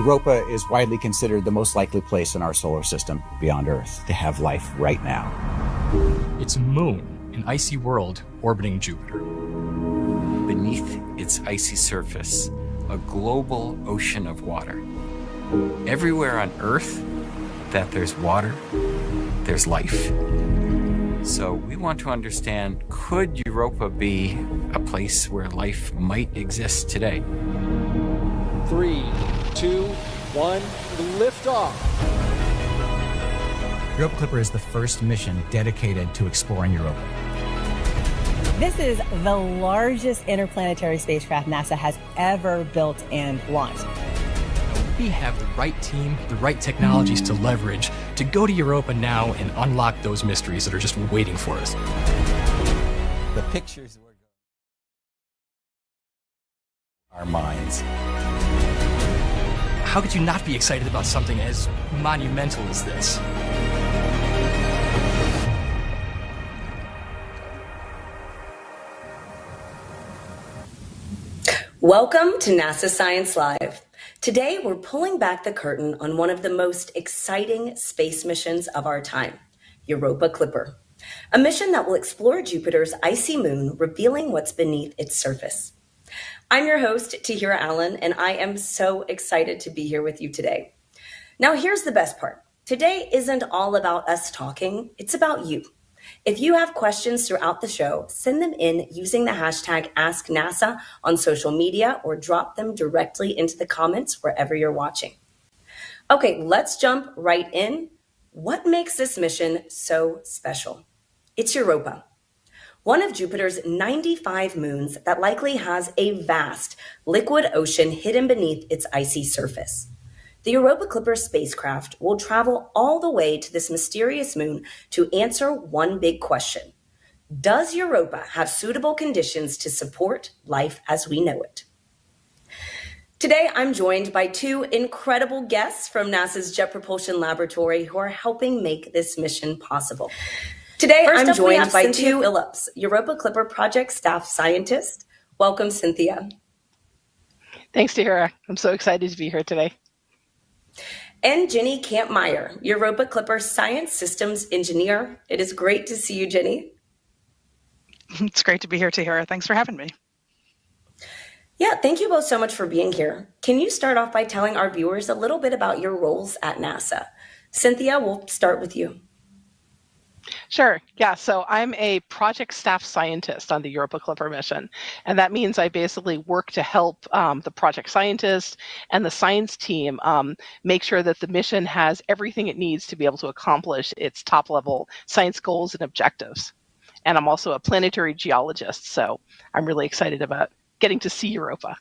Europa is widely considered the most likely place in our solar system beyond Earth to have life right now. Its moon, an icy world orbiting Jupiter. Beneath its icy surface, a global ocean of water. Everywhere on Earth that there's water, there's life. So we want to understand, could Europa be a place where life might exist today? 3, 2, 1, lift off. Europa Clipper is the first mission dedicated to exploring Europa. This is the largest interplanetary spacecraft NASA has ever built and launched. We have the right team, the right technologies to leverage to go to Europa now and unlock those mysteries that are just waiting for us. The pictures we're going our minds. How could you not be excited about something as monumental as this? Welcome to NASA Science Live. Today, we're pulling back the curtain on one of the most exciting space missions of our time, Europa Clipper, a mission that will explore Jupiter's icy moon, revealing what's beneath its surface. I'm your host, Tahira Allen, and I am so excited to be here with you today. Now, here's the best part. Today isn't all about us talking, it's about you. If you have questions throughout the show, send them in using the hashtag AskNASA on social media or drop them directly into the comments wherever you're watching. Okay, let's jump right in. What makes this mission so special? It's Europa, one of Jupiter's 95 moons that likely has a vast liquid ocean hidden beneath its icy surface. The Europa Clipper spacecraft will travel all the way to this mysterious moon to answer one big question. Does Europa have suitable conditions to support life as we know it? Today, I'm joined by two incredible guests from NASA's Jet Propulsion Laboratory who are helping make this mission possible. Today, I'm joined by Cynthia Phillips, Europa Clipper project staff scientist. Welcome, Cynthia. Thanks, Tahira. I'm so excited to be here today. And Jenny Kampmeyer, Europa Clipper Science Systems Engineer. It is great to see you, Jenny. It's great to be here, Tahira. Thanks for having me. Yeah, thank you both so much for being here. Can you start off by telling our viewers a little bit about your roles at NASA? Cynthia, we'll start with you. Sure. Yeah. So I'm a project staff scientist on the Europa Clipper mission. And that means I basically work to help the project scientist and the science team make sure that the mission has everything it needs to be able to accomplish its top level science goals and objectives. And I'm also a planetary geologist. So I'm really excited about getting to see Europa.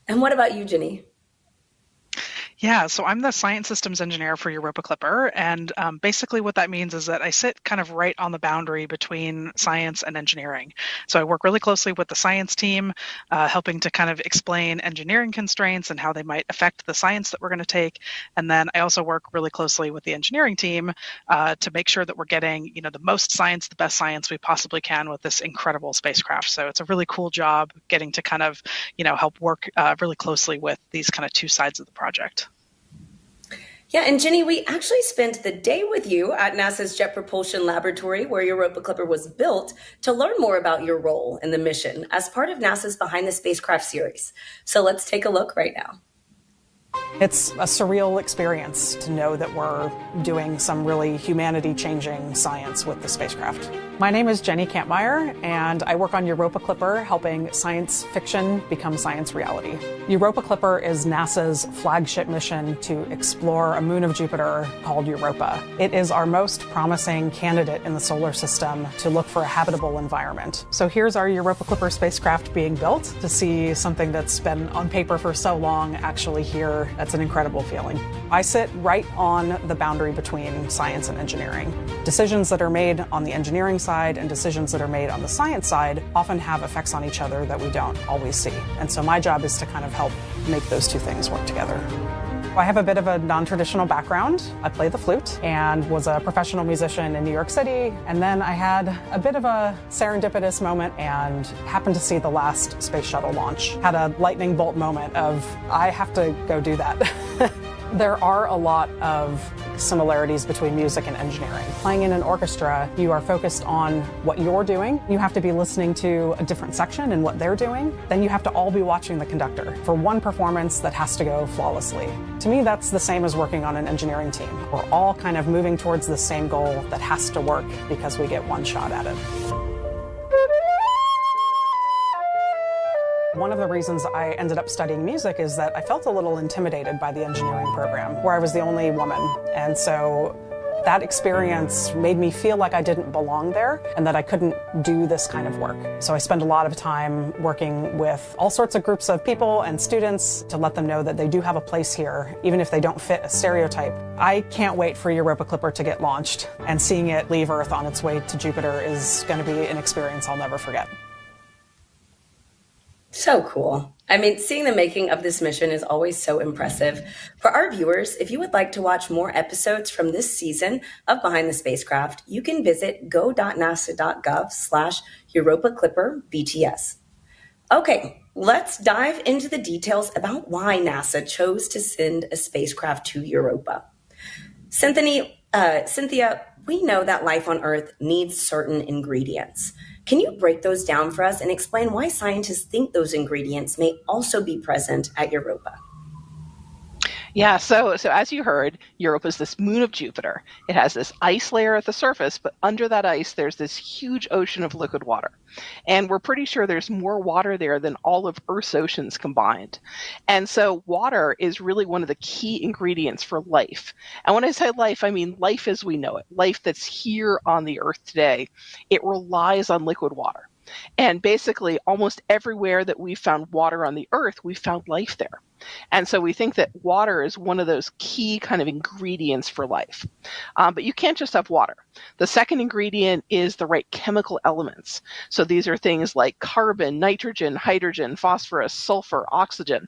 And what about you, Jenny? Yeah, so I'm the science systems engineer for Europa Clipper, and basically what that means is that I sit kind of right on the boundary between science and engineering. So I work really closely with the science team, helping to kind of explain engineering constraints and how they might affect the science that we're going to take. And then I also work really closely with the engineering team to make sure that we're getting, the most science, the best science we possibly can with this incredible spacecraft. So it's a really cool job getting to kind of, help work really closely with these kind of two sides of the project. Yeah, and Jenny, we actually spent the day with you at NASA's Jet Propulsion Laboratory, where Europa Clipper was built, to learn more about your role in the mission as part of NASA's Behind the Spacecraft series. So let's take a look right now. It's a surreal experience to know that we're doing some really humanity-changing science with the spacecraft. My name is Jenny Kampmeyer, and I work on Europa Clipper, helping science fiction become science reality. Europa Clipper is NASA's flagship mission to explore a moon of Jupiter called Europa. It is our most promising candidate in the solar system to look for a habitable environment. So here's our Europa Clipper spacecraft being built to see something that's been on paper for so long actually here. That's an incredible feeling. I sit right on the boundary between science and engineering. Decisions that are made on the engineering side and decisions that are made on the science side often have effects on each other that we don't always see. And so my job is to kind of help make those two things work together. I have a bit of a non-traditional background. I play the flute and was a professional musician in New York City. And then I had a bit of a serendipitous moment and happened to see the last space shuttle launch. Had a lightning bolt moment of, I have to go do that. There are a lot of similarities between music and engineering. Playing in an orchestra, you are focused on what you're doing. You have to be listening to a different section and what they're doing. Then you have to all be watching the conductor for one performance that has to go flawlessly. To me, that's the same as working on an engineering team. We're all kind of moving towards the same goal that has to work because we get one shot at it. One of the reasons I ended up studying music is that I felt a little intimidated by the engineering program, where I was the only woman. And so that experience made me feel like I didn't belong there and that I couldn't do this kind of work. So I spend a lot of time working with all sorts of groups of people and students to let them know that they do have a place here, even if they don't fit a stereotype. I can't wait for Europa Clipper to get launched, and seeing it leave Earth on its way to Jupiter is going to be an experience I'll never forget. So cool. I mean, seeing the making of this mission is always so impressive. For our viewers, if you would like to watch more episodes from this season of Behind the Spacecraft, you can visit go.nasa.gov/Europa Clipper BTS. Okay, let's dive into the details about why NASA chose to send a spacecraft to Europa. Cynthia, we know that life on Earth needs certain ingredients. Can you break those down for us and explain why scientists think those ingredients may also be present at Europa? Yeah, so as you heard, Europa is this moon of Jupiter. It has this ice layer at the surface, but under that ice, there's this huge ocean of liquid water. And we're pretty sure there's more water there than all of Earth's oceans combined. And so water is really one of the key ingredients for life. And when I say life, I mean life as we know it, life that's here on the Earth today. It relies on liquid water. And basically, almost everywhere that we've found water on the Earth, we've found life there. And so we think that water is one of those key kind of ingredients for life. But you can't just have water. The second ingredient is the right chemical elements. So these are things like carbon, nitrogen, hydrogen, phosphorus, sulfur, oxygen.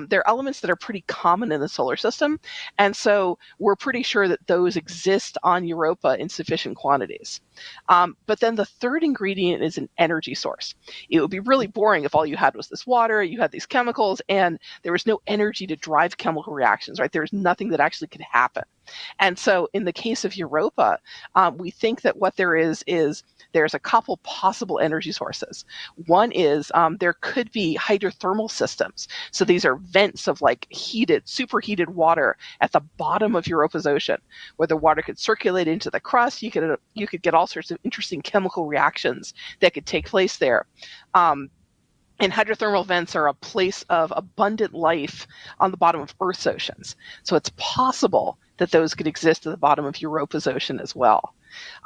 They're elements that are pretty common in the solar system. And so we're pretty sure that those exist on Europa in sufficient quantities. But then the third ingredient is an energy source. It would be really boring if all you had was this water, you had these chemicals, and there was no energy to drive chemical reactions, right? There's nothing that actually could happen. And so in the case of Europa, we think that what there is there's a couple possible energy sources. One is there could be hydrothermal systems. So these are vents of like superheated water at the bottom of Europa's ocean, where the water could circulate into the crust. You could get all sorts of interesting chemical reactions that could take place there. And hydrothermal vents are a place of abundant life on the bottom of Earth's oceans. So it's possible that those could exist at the bottom of Europa's ocean as well.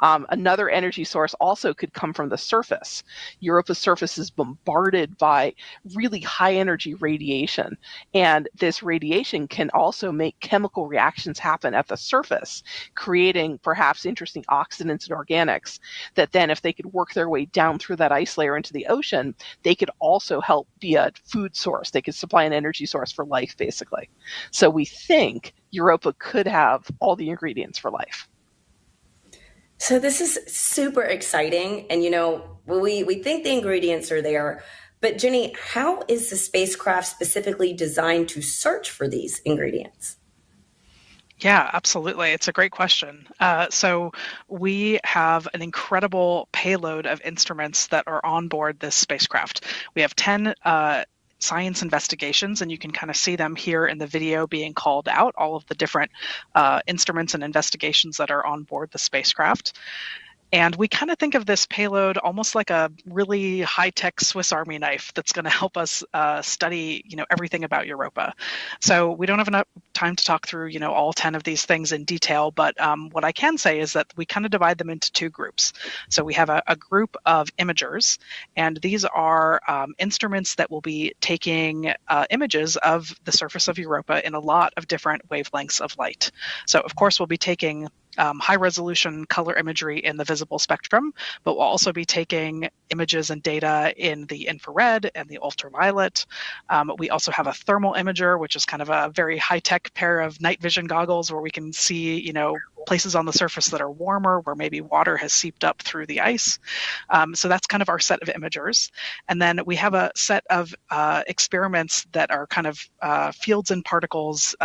Another energy source also could come from the surface. Europa's surface is bombarded by really high energy radiation. And this radiation can also make chemical reactions happen at the surface, creating perhaps interesting oxidants and organics that then, if they could work their way down through that ice layer into the ocean, they could also help be a food source. They could supply an energy source for life, basically. So we think Europa could have all the ingredients for life. So this is super exciting. And, we think the ingredients are there. But Jenny, how is the spacecraft specifically designed to search for these ingredients? Yeah, absolutely. It's a great question. So we have an incredible payload of instruments that are on board this spacecraft. We have 10 science investigations, and you can kind of see them here in the video being called out, all of the different instruments and investigations that are on board the spacecraft. And we kind of think of this payload almost like a really high-tech Swiss Army knife that's going to help us study, everything about Europa. So we don't have enough time to talk through, all 10 of these things in detail. But what I can say is that we kind of divide them into two groups. So we have a group of imagers, and these are instruments that will be taking images of the surface of Europa in a lot of different wavelengths of light. So of course we'll be taking high-resolution color imagery in the visible spectrum, but we'll also be taking images and data in the infrared and the ultraviolet. We also have a thermal imager, which is kind of a very high-tech pair of night vision goggles where we can see, places on the surface that are warmer, where maybe water has seeped up through the ice. So that's kind of our set of imagers. And then we have a set of experiments that are kind of fields and particles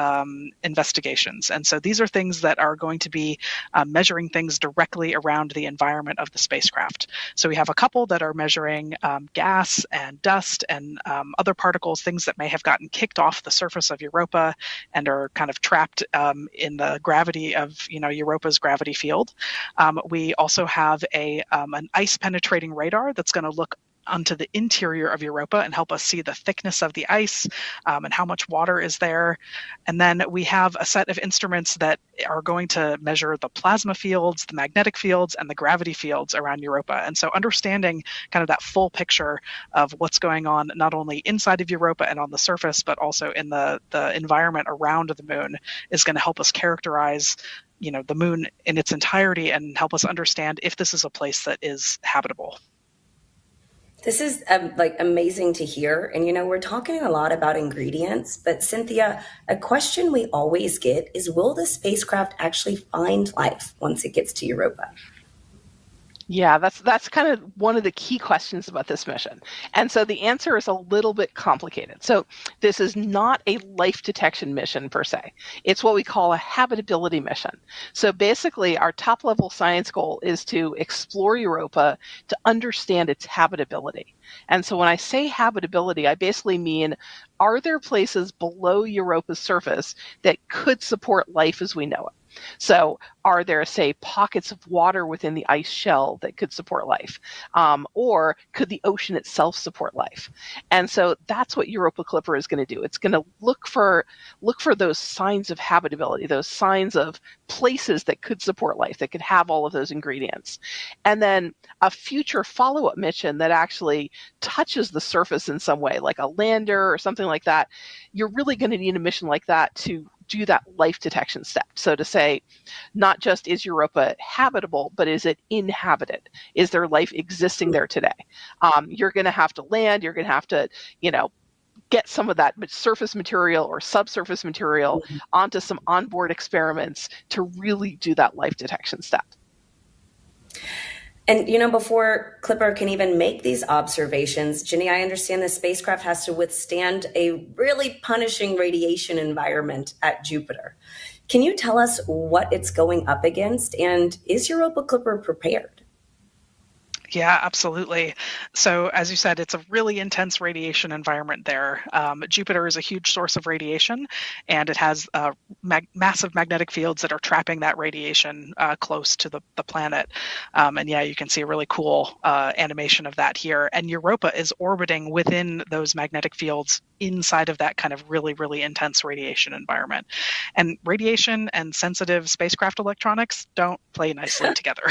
investigations. And so these are things that are going to be measuring things directly around the environment of the spacecraft. So we have a couple that are measuring gas and dust and other particles, things that may have gotten kicked off the surface of Europa and are kind of trapped in the gravity of Europa's gravity field. We also have an ice penetrating radar that's going to look onto the interior of Europa and help us see the thickness of the ice and how much water is there. And then we have a set of instruments that are going to measure the plasma fields, the magnetic fields, and the gravity fields around Europa. And so understanding kind of that full picture of what's going on not only inside of Europa and on the surface, but also in the environment around the moon is going to help us characterize the moon in its entirety and help us understand if this is a place that is habitable. This is amazing to hear. And, we're talking a lot about ingredients, but Cynthia, a question we always get is, will the spacecraft actually find life once it gets to Europa? Yeah, that's kind of one of the key questions about this mission. And so the answer is a little bit complicated. So this is not a life detection mission per se. It's what we call a habitability mission. So basically our top level science goal is to explore Europa to understand its habitability. And so when I say habitability, I basically mean, are there places below Europa's surface that could support life as we know it? So are there, say, pockets of water within the ice shell that could support life? Or could the ocean itself support life? And so that's what Europa Clipper is going to do. It's going to look for those signs of habitability, those signs of places that could support life, that could have all of those ingredients. And then a future follow-up mission that actually touches the surface in some way, like a lander or something like that, you're really going to need a mission like that to do that life detection step. So to say, not just is Europa habitable, but is it inhabited? Is there life existing there today? You're going to have to land, you're going to have to, get some of that surface material or subsurface material onto some onboard experiments to really do that life detection step. And, before Clipper can even make these observations, Jenny, I understand the spacecraft has to withstand a really punishing radiation environment at Jupiter. Can you tell us what it's going up against, and is Europa Clipper prepared? Yeah, absolutely. So as you said, it's a really intense radiation environment there. Jupiter is a huge source of radiation, and it has massive magnetic fields that are trapping that radiation close to the planet. And yeah, you can see a really cool animation of that here. And Europa is orbiting within those magnetic fields inside of that kind of really, really intense radiation environment. And radiation and sensitive spacecraft electronics don't play nicely together.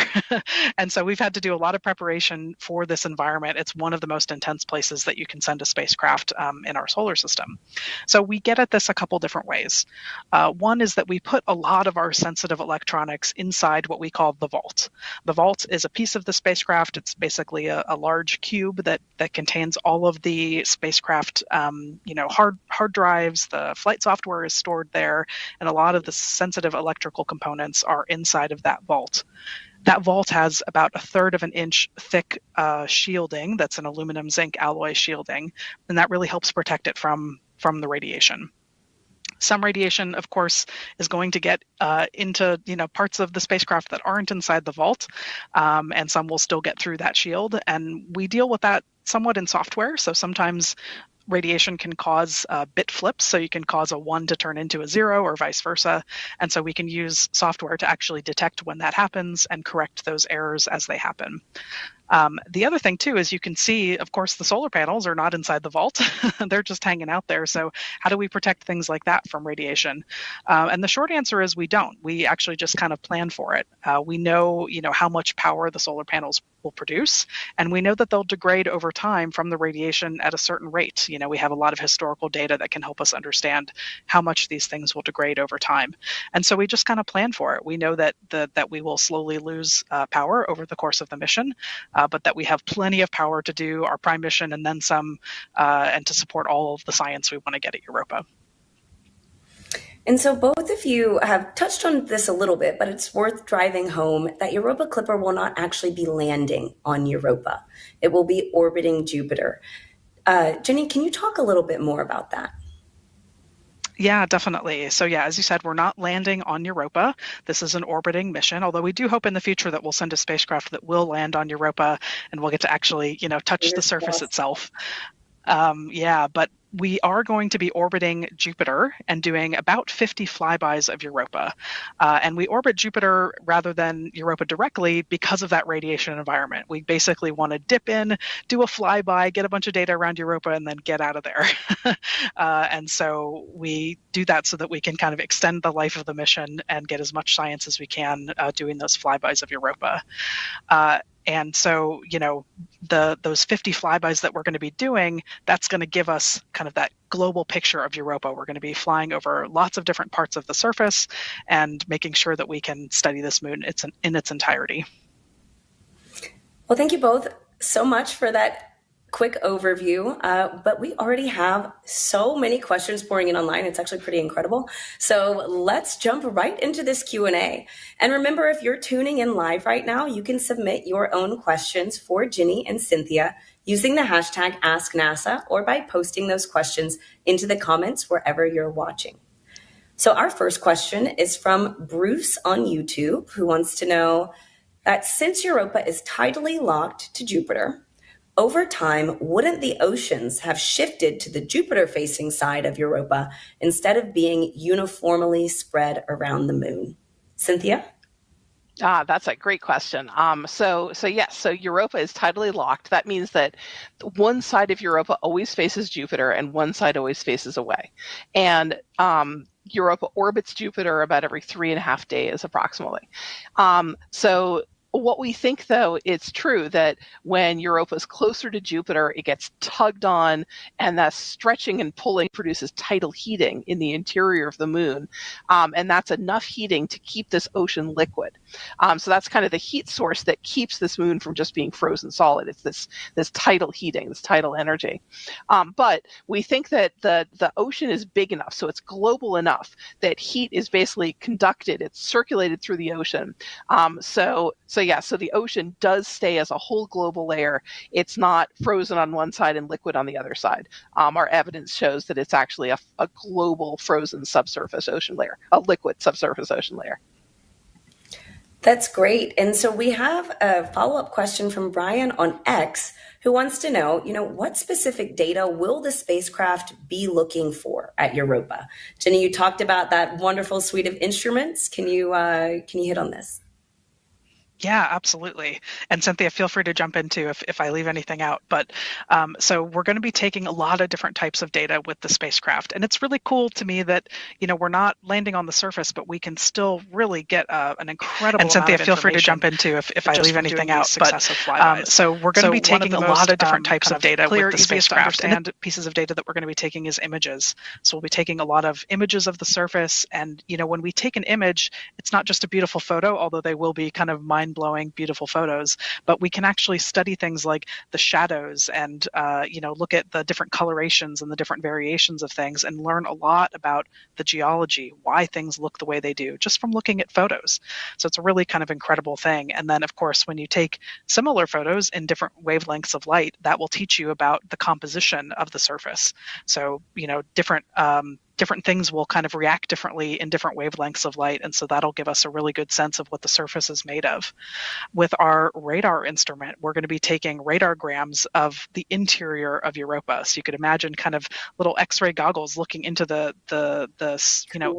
And so we've had to do a lot of preparation for this environment. It's one of the most intense places that you can send a spacecraft in our solar system. So we get at this a couple different ways. One is that we put a lot of our sensitive electronics inside what we call the vault. The vault is a piece of the spacecraft. It's basically a large cube that contains all of the spacecraft hard drives. The flight software is stored there, and a lot of the sensitive electrical components are inside of that vault. That vault has about 1/3 of an inch thick shielding. That's an aluminum zinc alloy shielding, and that really helps protect it from the radiation. Some radiation, of course, is going to get into parts of the spacecraft that aren't inside the vault, and some will still get through that shield. And we deal with that somewhat in software. So sometimes radiation can cause bit flips, so you can cause a 1 to turn into a 0 or vice versa. And so we can use software to actually detect when that happens and correct those errors as they happen. The other thing too is you can see, of course, the solar panels are not inside the vault. They're just hanging out there. So how do we protect things like that from radiation? And the short answer is we don't. We actually just kind of plan for it. We know, how much power the solar panels will produce, and we know that they'll degrade over time from the radiation at a certain rate. We have a lot of historical data that can help us understand how much these things will degrade over time. And so we just kind of plan for it. We know that that we will slowly lose power over the course of the mission, but that we have plenty of power to do our prime mission and then some, and to support all of the science we want to get at Europa. And so both of you have touched on this a little bit, but it's worth driving home that Europa Clipper will not actually be landing on Europa. It will be orbiting Jupiter. Jenny, can you talk a little bit more about that? Yeah, definitely. So yeah, as you said, we're not landing on Europa. This is an orbiting mission, although we do hope in the future that we'll send a spacecraft that will land on Europa and we'll get to actually, touch the surface itself. But we are going to be orbiting Jupiter and doing about 50 flybys of Europa. And we orbit Jupiter rather than Europa directly because of that radiation environment. We basically want to dip in, do a flyby, get a bunch of data around Europa, and then get out of there. And so we do that so that we can kind of extend the life of the mission and get as much science as we can doing those flybys of Europa. And so, those 50 flybys that we're going to be doing, that's going to give us kind of that global picture of Europa. We're going to be flying over lots of different parts of the surface and making sure that we can study this moon in its entirety. Well, thank you both so much for that quick overview, but we already have so many questions pouring in online. It's actually pretty incredible. So let's jump right into this Q&A. And remember, if you're tuning in live right now, you can submit your own questions for Ginny and Cynthia using the hashtag AskNASA or by posting those questions into the comments wherever you're watching. So our first question is from Bruce on YouTube, who wants to know that since Europa is tidally locked to Jupiter, over time, wouldn't the oceans have shifted to the Jupiter-facing side of Europa instead of being uniformly spread around the moon? Cynthia? That's a great question. So Europa is tidally locked. That means that one side of Europa always faces Jupiter and one side always faces away. And Europa orbits Jupiter about every 3.5 days approximately. So what we think, though, it's true that when Europa is closer to Jupiter, it gets tugged on, and that stretching and pulling produces tidal heating in the interior of the moon. And that's enough heating to keep this ocean liquid. So that's kind of the heat source that keeps this moon from just being frozen solid. It's this tidal heating, this tidal energy. But we think that the ocean is big enough, so it's global enough that heat is basically conducted, it's circulated through the ocean. So the ocean does stay as a whole global layer. It's not frozen on one side and liquid on the other side. Our evidence shows that it's actually a global frozen subsurface ocean layer, a liquid subsurface ocean layer. That's great. And so we have a follow-up question from Brian on X, who wants to know, what specific data will the spacecraft be looking for at Europa? Jenny, you talked about that wonderful suite of instruments. Can you hit on this? Yeah, absolutely. And Cynthia, feel free to jump in too if I leave anything out. But so we're going to be taking a lot of different types of data with the spacecraft. And it's really cool to me that, we're not landing on the surface, but we can still really get an incredible And Cynthia, feel free to jump in too if I leave anything out. But so we're going to be taking a lot of different types of data with the spacecraft. And pieces of data that we're going to be taking is images. So we'll be taking a lot of images of the surface. And, when we take an image, it's not just a beautiful photo, although they will be kind of mind-blowing, beautiful photos, but we can actually study things like the shadows and, look at the different colorations and the different variations of things and learn a lot about the geology, why things look the way they do, just from looking at photos. So it's a really kind of incredible thing. And then, of course, when you take similar photos in different wavelengths of light, that will teach you about the composition of the surface. So, different different things will kind of react differently in different wavelengths of light, and so that'll give us a really good sense of what the surface is made of. With our radar instrument, we're going to be taking radargrams of the interior of Europa. So you could imagine kind of little X-ray goggles looking into the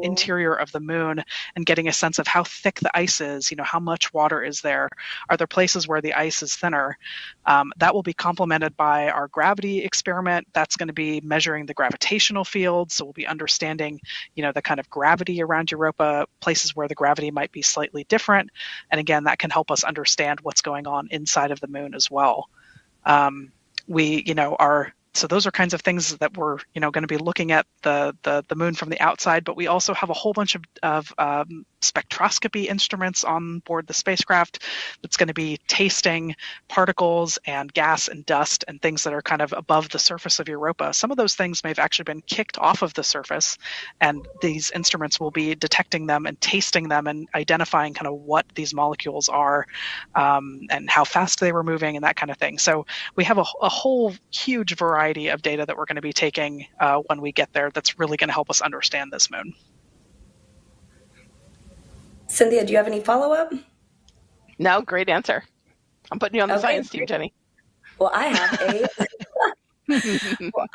interior of the moon and getting a sense of how thick the ice is, how much water is there. Are there places where the ice is thinner? That will be complemented by our gravity experiment. That's going to be measuring the gravitational field. So we'll be understanding, the kind of gravity around Europa, places where the gravity might be slightly different. And again, that can help us understand what's going on inside of the moon as well. So those are kinds of things that we're, going to be looking at the moon from the outside, but we also have a whole bunch of spectroscopy instruments on board the spacecraft that's going to be tasting particles and gas and dust and things that are kind of above the surface of Europa. Some of those things may have actually been kicked off of the surface, and these instruments will be detecting them and tasting them and identifying kind of what these molecules are, and how fast they were moving and that kind of thing. So we have a whole huge variety of data that we're going to be taking when we get there that's really going to help us understand this moon. Cynthia, do you have any follow-up? No, great answer. I'm putting you on the science team, Jenny. Well, I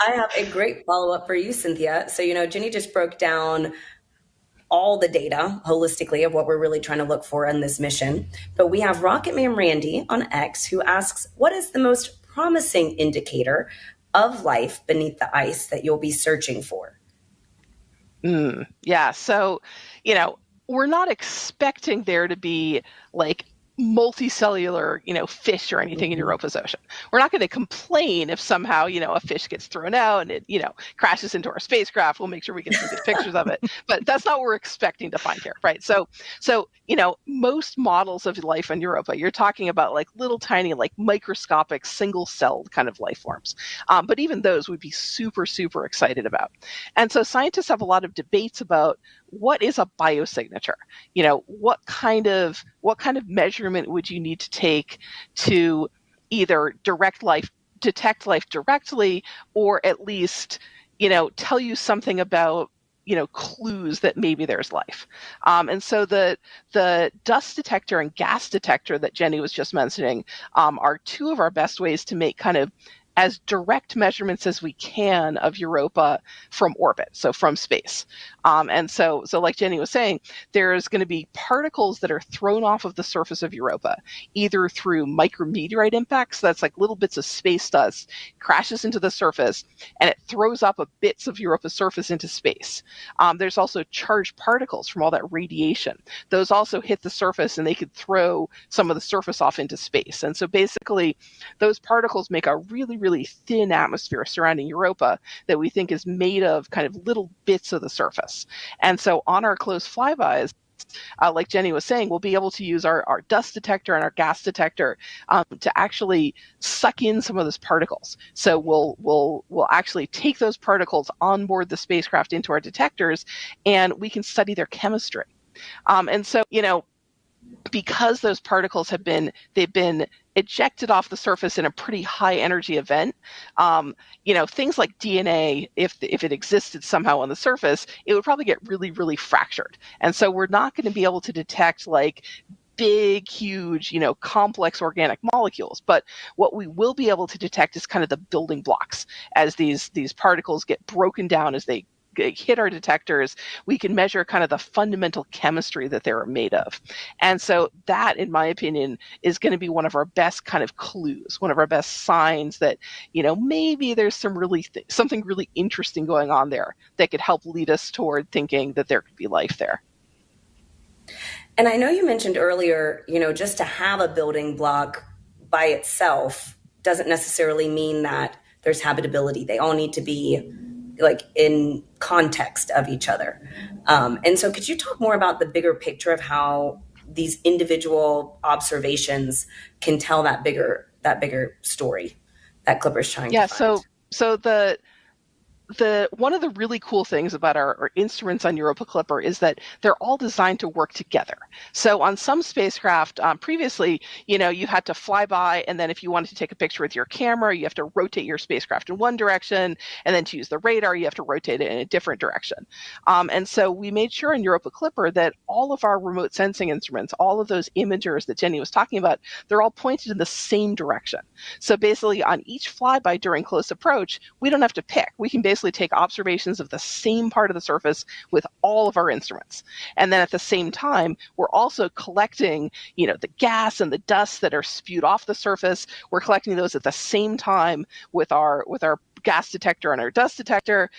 have a great follow-up for you, Cynthia. So, Jenny just broke down all the data holistically of what we're really trying to look for in this mission. But we have Rocket Man Randy on X who asks, what is the most promising indicator of life beneath the ice that you'll be searching for? Yeah. So, we're not expecting there to be like multicellular, fish or anything in Europa's ocean. We're not going to complain if somehow, a fish gets thrown out and it, crashes into our spacecraft. We'll make sure we get some good pictures of it. But that's not what we're expecting to find here, right? So, most models of life in Europa, you're talking about like little tiny, like microscopic, single-celled kind of life forms. But even those we'd be super, super excited about. And so scientists have a lot of debates about what is a biosignature? What kind of measurement would you need to take to either detect life directly, or at least, tell you something about, clues that maybe there's life. And so the dust detector and gas detector that Jenny was just mentioning are two of our best ways to make kind of as direct measurements as we can of Europa from orbit, so from space. And so like Jenny was saying, there's going to be particles that are thrown off of the surface of Europa, either through micrometeorite impacts, that's like little bits of space dust, crashes into the surface, and it throws up bits of Europa's surface into space. There's also charged particles from all that radiation. Those also hit the surface, and they could throw some of the surface off into space. And so basically, those particles make a really, really thin atmosphere surrounding Europa that we think is made of kind of little bits of the surface. And so on our close flybys, like Jenny was saying, we'll be able to use our dust detector and our gas detector to actually suck in some of those particles. So we'll actually take those particles on board the spacecraft into our detectors, and we can study their chemistry. And so, because those particles they've been ejected off the surface in a pretty high energy event, things like DNA, if it existed somehow on the surface, it would probably get really, really fractured. And so we're not going to be able to detect like big, huge, complex organic molecules. But what we will be able to detect is kind of the building blocks as these particles get broken down as they hit our detectors. We can measure kind of the fundamental chemistry that they're made of. And so that, in my opinion, is going to be one of our best kind of clues, one of our best signs that, maybe there's something really interesting going on there that could help lead us toward thinking that there could be life there. And I know you mentioned earlier, just to have a building block by itself doesn't necessarily mean that there's habitability. They all need to be like in context of each other. And so could you talk more about the bigger picture of how these individual observations can tell that bigger story that Clipper's trying to find? So one of the really cool things about our instruments on Europa Clipper is that they're all designed to work together. So on some spacecraft previously, you had to fly by, and then if you wanted to take a picture with your camera, you have to rotate your spacecraft in one direction, and then to use the radar, you have to rotate it in a different direction. And so we made sure in Europa Clipper that all of our remote sensing instruments, all of those imagers that Jenny was talking about, they're all pointed in the same direction. So basically on each flyby during close approach, we don't have to pick. We can basically take observations of the same part of the surface with all of our instruments. And then at the same time, we're also collecting, the gas and the dust that are spewed off the surface. We're collecting those at the same time with our gas detector and our dust detector.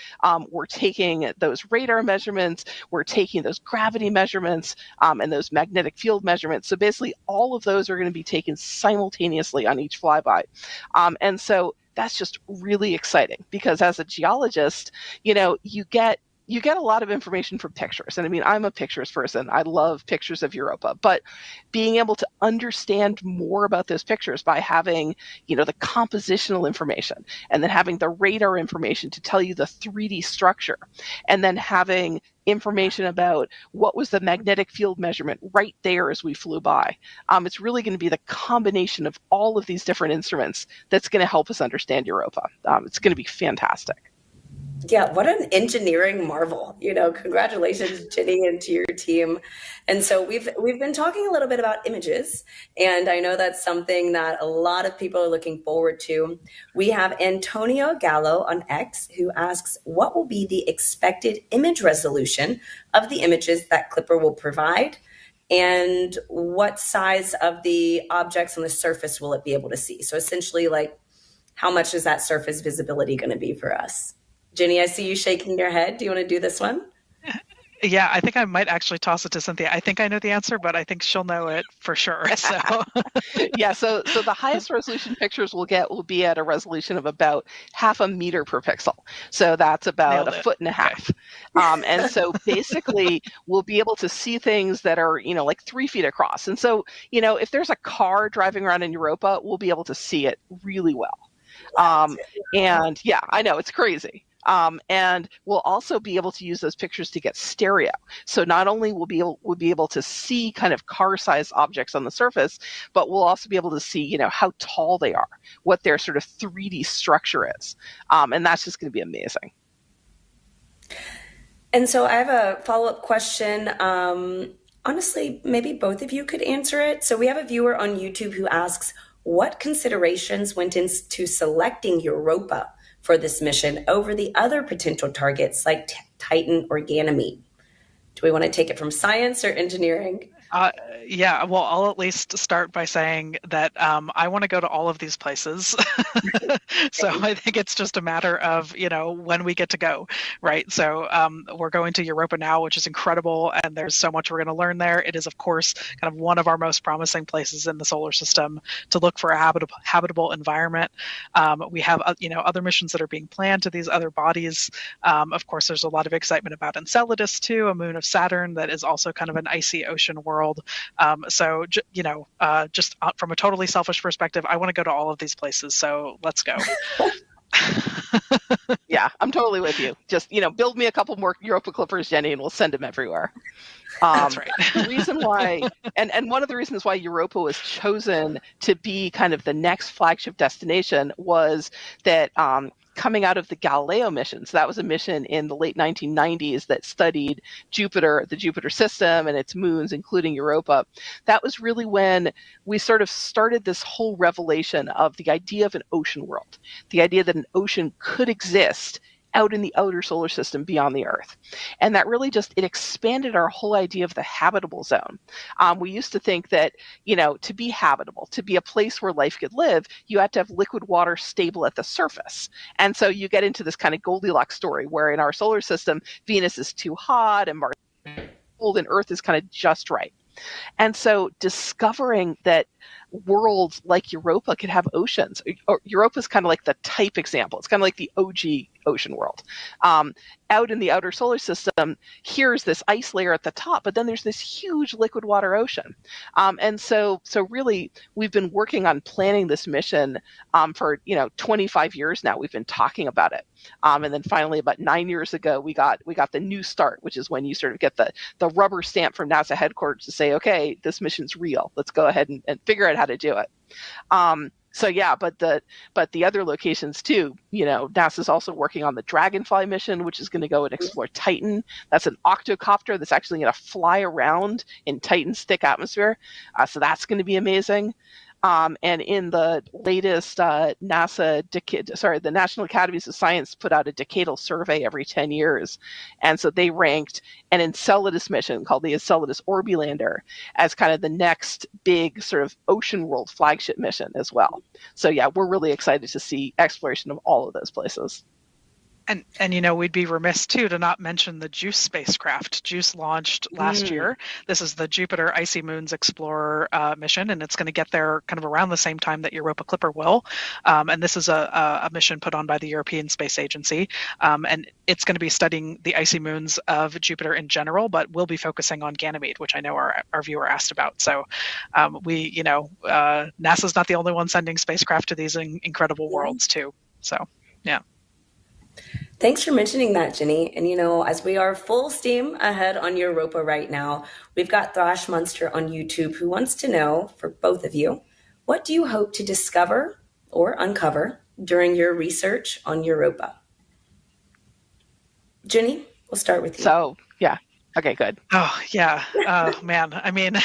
We're taking those radar measurements, we're taking those gravity measurements, and those magnetic field measurements. So basically all of those are going to be taken simultaneously on each flyby. And so that's just really exciting because as a geologist, you get a lot of information from pictures. And I mean, I'm a pictures person. I love pictures of Europa, but being able to understand more about those pictures by having, the compositional information and then having the radar information to tell you the 3D structure and then having information about what was the magnetic field measurement right there as we flew by. It's really going to be the combination of all of these different instruments that's going to help us understand Europa. It's going to be fantastic. Yeah, what an engineering marvel. Congratulations, Jenny, and to your team. And so we've been talking a little bit about images, and I know that's something that a lot of people are looking forward to. We have Antonio Gallo on X who asks, what will be the expected image resolution of the images that Clipper will provide? And what size of the objects on the surface will it be able to see? So essentially, how much is that surface visibility going to be for us? Jenny, I see you shaking your head. Do you want to do this one? Yeah, I think I might actually toss it to Cynthia. I think I know the answer, but I think she'll know it for sure. So yeah, so the highest resolution pictures we'll get will be at a resolution of about 0.5 meter per pixel. So that's about 1.5 foot. Okay. And so basically we'll be able to see things that are, 3 feet across. And so, if there's a car driving around in Europa, we'll be able to see it really well. And yeah, I know it's crazy. And we'll also be able to use those pictures to get stereo. So not only will we'll be able to see kind of car-sized objects on the surface, but we'll also be able to see, how tall they are, what their sort of 3D structure is. And that's just going to be amazing. And so I have a follow-up question. Honestly, maybe both of you could answer it. So we have a viewer on YouTube who asks, what considerations went into selecting Europa for this mission over the other potential targets like Titan or Ganymede? Do we want to take it from science or engineering? Yeah, well, I'll at least start by saying that I want to go to all of these places. So I think it's just a matter of, when we get to go, right? So we're going to Europa now, which is incredible, and there's so much we're going to learn there. It is, of course, kind of one of our most promising places in the solar system to look for a habitable environment. We have, other missions that are being planned to these other bodies. Of course, there's a lot of excitement about Enceladus, too, a moon of Saturn that is also kind of an icy ocean world. So, just from a totally selfish perspective, I want to go to all of these places. So let's go. Yeah, I'm totally with you. Just, build me a couple more Europa Clippers, Jenny, and we'll send them everywhere. That's right. The reason why, and one of the reasons why Europa was chosen to be kind of the next flagship destination was that coming out of the Galileo mission. So that was a mission in the late 1990s that studied Jupiter, the Jupiter system and its moons, including Europa. That was really when we sort of started this whole revelation of the idea of an ocean world, the idea that an ocean could exist out in the outer solar system beyond the Earth. And that really it expanded our whole idea of the habitable zone. We used to think that, to be habitable, to be a place where life could live, you had to have liquid water stable at the surface. And so you get into this kind of Goldilocks story where in our solar system, Venus is too hot and Mars is too cold and Earth is kind of just right. And so discovering that worlds like Europa could have oceans, or Europa is kind of like the type example. It's kind of like the OG ocean world. Out in the outer solar system, here's this ice layer at the top, but then there's this huge liquid water ocean. And so really, we've been working on planning this mission for 25 years now. We've been talking about it. And then finally, about 9 years ago, we got the new start, which is when you sort of get the rubber stamp from NASA headquarters to say, okay, this mission's real. Let's go ahead and figure out how to do it. So yeah, but the other locations too, NASA's also working on the Dragonfly mission, which is going to go and explore Titan. That's an octocopter that's actually going to fly around in Titan's thick atmosphere. So that's going to be amazing. And in the latest the National Academies of Science put out a decadal survey every 10 years. And so they ranked an Enceladus mission called the Enceladus Orbilander as kind of the next big sort of ocean world flagship mission as well. So yeah, we're really excited to see exploration of all of those places. And we'd be remiss too to not mention the JUICE spacecraft. JUICE launched last year. This is the Jupiter Icy Moons Explorer mission, and it's going to get there kind of around the same time that Europa Clipper will. And this is a mission put on by the European Space Agency, and it's going to be studying the icy moons of Jupiter in general, but we'll be focusing on Ganymede, which I know our viewer asked about. So NASA's not the only one sending spacecraft to these incredible worlds too. So yeah. Thanks for mentioning that, Jenny. And as we are full steam ahead on Europa right now, we've got Thrash Munster on YouTube who wants to know, for both of you, what do you hope to discover or uncover during your research on Europa? Jenny, we'll start with you. So, yeah. Okay, good. Oh, yeah. Oh, man. I mean,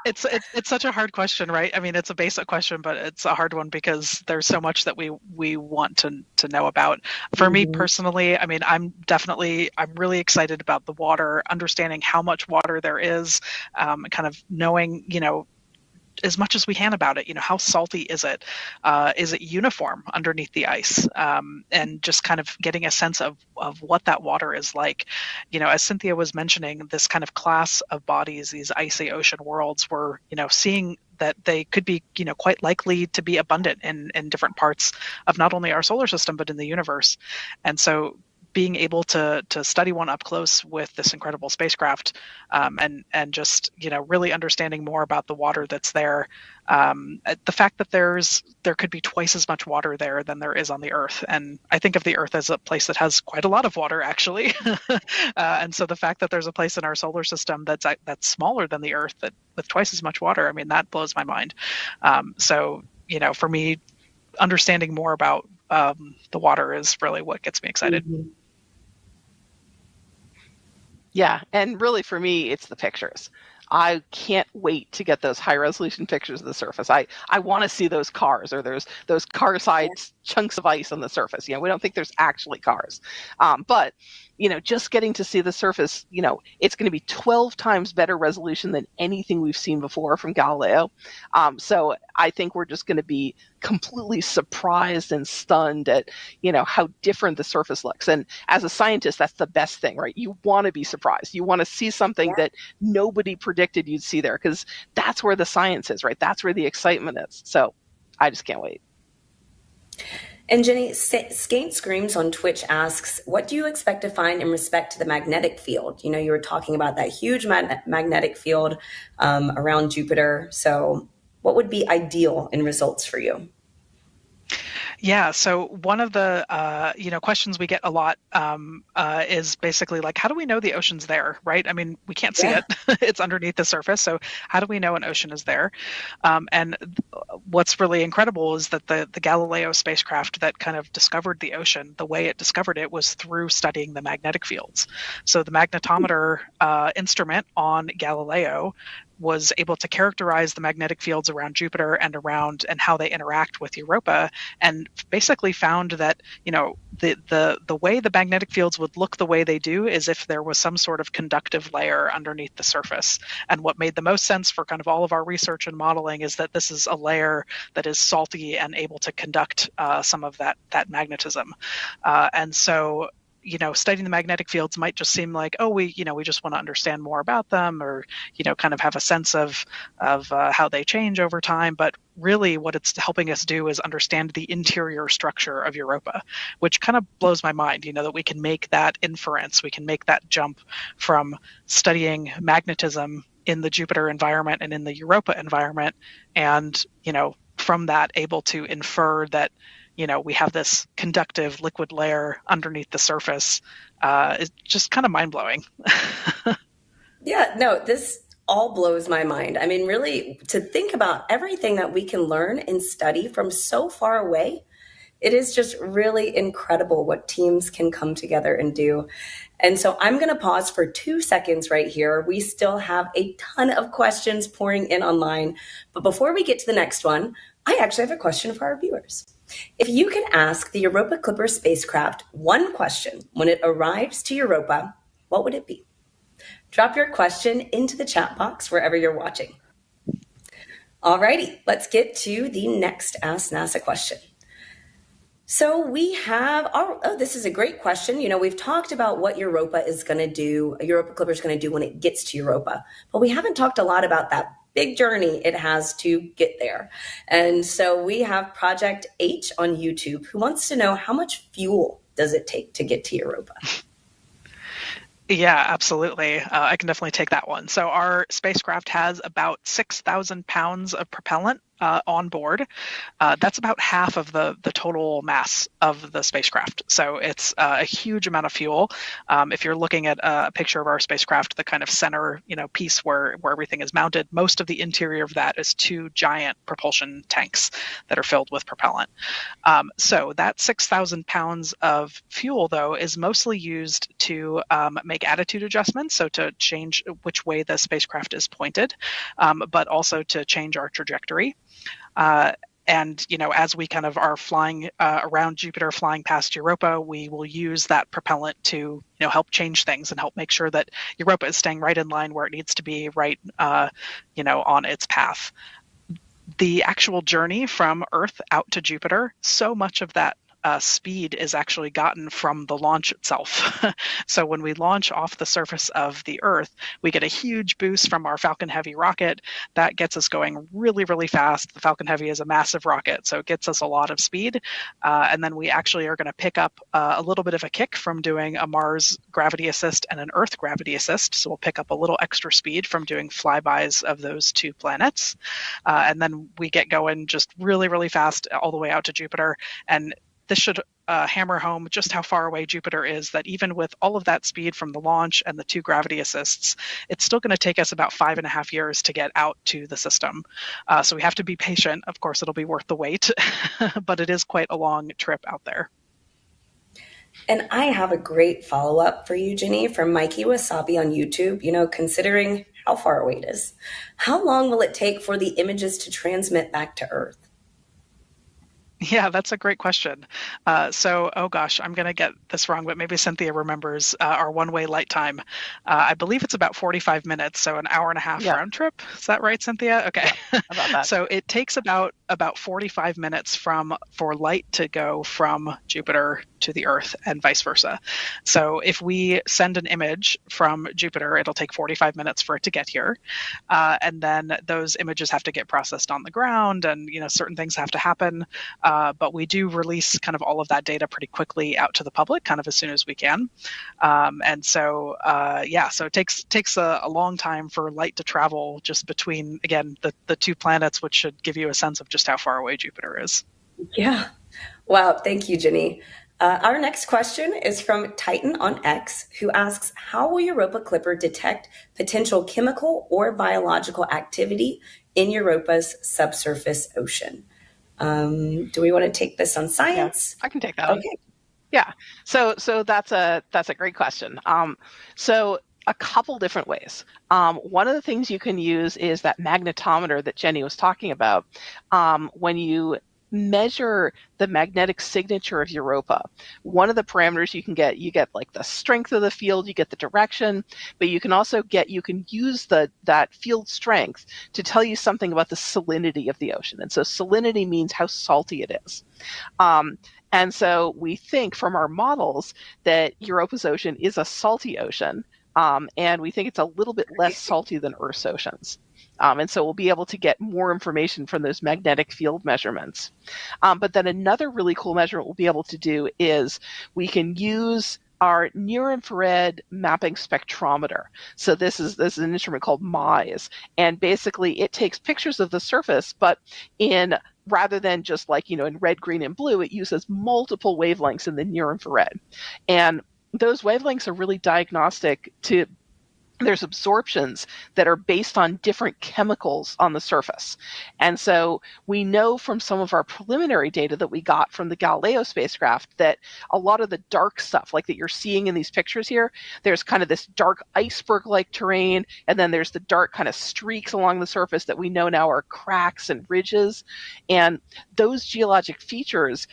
it's such a hard question, right? I mean, it's a basic question, but it's a hard one because there's so much that we want to know about. For me personally, I mean, I'm really excited about the water, understanding how much water there is, kind of knowing, as much as we can about it. How salty is it? Is it uniform underneath the ice? And just kind of getting a sense of what that water is like. As Cynthia was mentioning, this kind of class of bodies, these icy ocean worlds, we're seeing that they could be quite likely to be abundant in different parts of not only our solar system but in the universe. And so being able to study one up close with this incredible spacecraft, and just really understanding more about the water that's there, the fact that there could be twice as much water there than there is on the Earth, and I think of the Earth as a place that has quite a lot of water actually, and so the fact that there's a place in our solar system that's smaller than the Earth that with twice as much water, I mean, that blows my mind. So for me, understanding more about the water is really what gets me excited. Mm-hmm. Yeah, and really for me, it's the pictures. I can't wait to get those high resolution pictures of the surface. I want to see those cars or those car-sized chunks of ice on the surface. We don't think there's actually cars. But just getting to see the surface, it's going to be 12 times better resolution than anything we've seen before from Galileo. So I think we're just going to be completely surprised and stunned at, how different the surface looks. And as a scientist, that's the best thing, right? You want to be surprised. You want to see something that nobody predicted you'd see there, because that's where the science is, right? That's where the excitement is. So I just can't wait. And Jenny, Skate Screams on Twitch asks, what do you expect to find in respect to the magnetic field? You were talking about that huge magnetic field around Jupiter. So what would be ideal in results for you? Yeah, so one of the questions we get a lot is basically like, how do we know the ocean's there, right? I mean, we can't see it; it's underneath the surface. So how do we know an ocean is there? And what's really incredible is that the Galileo spacecraft that kind of discovered the ocean, the way it discovered it was through studying the magnetic fields. So the magnetometer instrument on Galileo was able to characterize the magnetic fields around Jupiter and how they interact with Europa, and basically found that the way the magnetic fields would look the way they do is if there was some sort of conductive layer underneath the surface. And what made the most sense for kind of all of our research and modeling is that this is a layer that is salty and able to conduct some of that magnetism. And so studying the magnetic fields might just seem like, oh, we just want to understand more about them, or, kind of have a sense of how they change over time. But really what it's helping us do is understand the interior structure of Europa, which kind of blows my mind, that we can make that inference, we can make that jump from studying magnetism in the Jupiter environment and in the Europa environment, and, from that able to infer that, we have this conductive liquid layer underneath the surface. Is just kind of mind-blowing. Yeah, no, this all blows my mind. I mean, really, to think about everything that we can learn and study from so far away, it is just really incredible what teams can come together and do. And so I'm going to pause for 2 seconds right here. We still have a ton of questions pouring in online. But before we get to the next one, I actually have a question for our viewers. If you can ask the Europa Clipper spacecraft one question when it arrives to Europa, what would it be? Drop your question into the chat box wherever you're watching. Alrighty, let's get to the next Ask NASA question. So we have, this is a great question. We've talked about what Europa is going to do, Europa Clipper is going to do when it gets to Europa, but we haven't talked a lot about that big journey it has to get there. And so we have Project H on YouTube who wants to know, how much fuel does it take to get to Europa? Yeah, absolutely. I can definitely take that one. So our spacecraft has about 6,000 pounds of propellant on board. That's about half of the total mass of the spacecraft. So it's a huge amount of fuel. If you're looking at a picture of our spacecraft, the kind of center, piece where everything is mounted, most of the interior of that is 2 giant propulsion tanks that are filled with propellant. So that 6,000 pounds of fuel, though, is mostly used to make attitude adjustments, so to change which way the spacecraft is pointed, but also to change our trajectory. And, as we kind of are flying around Jupiter, flying past Europa, we will use that propellant to, help change things and help make sure that Europa is staying right in line where it needs to be, right, on its path. The actual journey from Earth out to Jupiter, so much of that speed is actually gotten from the launch itself. So when we launch off the surface of the Earth, we get a huge boost from our Falcon Heavy rocket that gets us going really, really fast. The Falcon Heavy is a massive rocket, so it gets us a lot of speed. And then we actually are going to pick up a little bit of a kick from doing a Mars gravity assist and an Earth gravity assist. So we'll pick up a little extra speed from doing flybys of those 2 planets. And then we get going just really, really fast all the way out to Jupiter. And this should hammer home just how far away Jupiter is, that even with all of that speed from the launch and the 2 gravity assists, it's still going to take us about 5.5 years to get out to the system. So we have to be patient. Of course, it'll be worth the wait, but it is quite a long trip out there. And I have a great follow-up for you, Ginny, from Mikey Wasabi on YouTube. Considering how far away it is, how long will it take for the images to transmit back to Earth? Yeah, that's a great question. Oh gosh, I'm going to get this wrong, but maybe Cynthia remembers our one-way light time. I believe it's about 45 minutes, so an hour and a half round trip. Is that right, Cynthia? Okay. Yeah, about that. So it takes about 45 minutes for light to go from Jupiter to the Earth and vice versa. So if we send an image from Jupiter, it'll take 45 minutes for it to get here. And then those images have to get processed on the ground, and certain things have to happen. But we do release kind of all of that data pretty quickly out to the public, kind of as soon as we can. So it takes a long time for light to travel just between, again, the 2 planets, which should give you a sense of just how far away Jupiter is. Yeah. Wow. Thank you, Ginny. Our next question is from Titan on X, who asks, how will Europa Clipper detect potential chemical or biological activity in Europa's subsurface ocean? Do we want to take this on science? Yeah, I can take that. Okay. Yeah. So that's a great question. So a couple different ways. One of the things you can use is that magnetometer that Jenny was talking about. When you measure the magnetic signature of Europa, one of the parameters you get like the strength of the field, you get the direction, but you can also use that field strength to tell you something about the salinity of the ocean. And so salinity means how salty it is. And so we think from our models that Europa's ocean is a salty ocean, and we think it's a little bit less salty than Earth's oceans. And so we'll be able to get more information from those magnetic field measurements. But then another really cool measurement we'll be able to do is we can use our near-infrared mapping spectrometer. So this is an instrument called MISE, and basically it takes pictures of the surface, but rather than just like, in red, green, and blue, it uses multiple wavelengths in the near-infrared. And those wavelengths are really diagnostic to there's absorptions that are based on different chemicals on the surface. And so we know from some of our preliminary data that we got from the Galileo spacecraft that a lot of the dark stuff, like that you're seeing in these pictures here, there's kind of this dark iceberg-like terrain, and then there's the dark kind of streaks along the surface that we know now are cracks and ridges. And those geologic features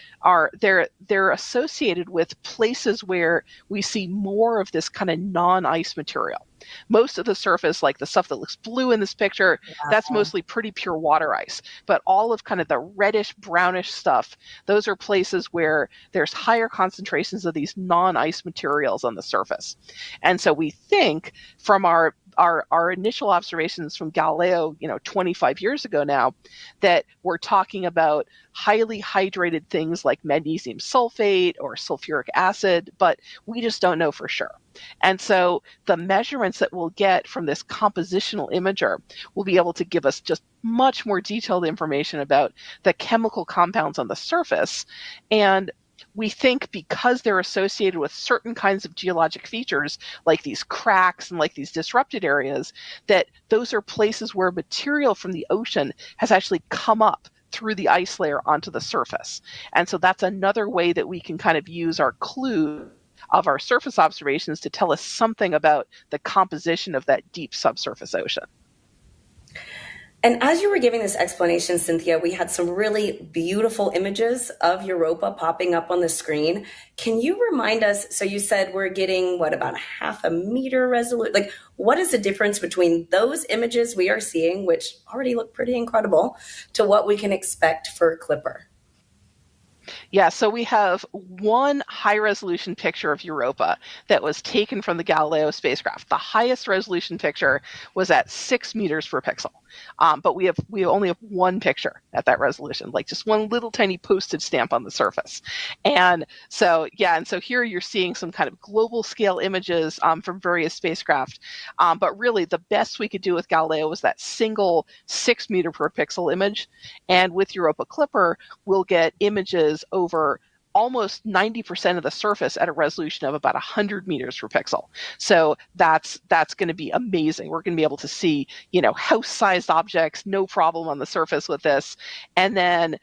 they're associated with places where we see more of this kind of non-ice material. Most of the surface, like the stuff that looks blue in this picture, that's mostly pretty pure water ice. But all of kind of the reddish, brownish stuff, those are places where there's higher concentrations of these non-ice materials on the surface. And so we think from our initial observations from Galileo, 25 years ago now, that we're talking about highly hydrated things like magnesium sulfate or sulfuric acid, but we just don't know for sure. And so the measurements that we'll get from this compositional imager will be able to give us just much more detailed information about the chemical compounds on the surface. And we think because they're associated with certain kinds of geologic features, like these cracks and like these disrupted areas, that those are places where material from the ocean has actually come up through the ice layer onto the surface. And so that's another way that we can kind of use our clue of our surface observations to tell us something about the composition of that deep subsurface ocean. And as you were giving this explanation, Cynthia, we had some really beautiful images of Europa popping up on the screen. Can you remind us, so you said we're getting, about 0.5 meter resolution? Like, what is the difference between those images we are seeing, which already look pretty incredible, to what we can expect for Clipper? Yeah, so we have one high-resolution picture of Europa that was taken from the Galileo spacecraft. The highest resolution picture was at 6 meters per pixel. But we only have one picture at that resolution, like just one little tiny postage stamp on the surface. And so here you're seeing some kind of global scale images from various spacecraft. But really the best we could do with Galileo was that single 6 meter per pixel image. And with Europa Clipper, we'll get images over almost 90% of the surface at a resolution of about 100 meters per pixel. So that's going to be amazing. We're going to be able to see, house-sized objects, no problem on the surface with this. And then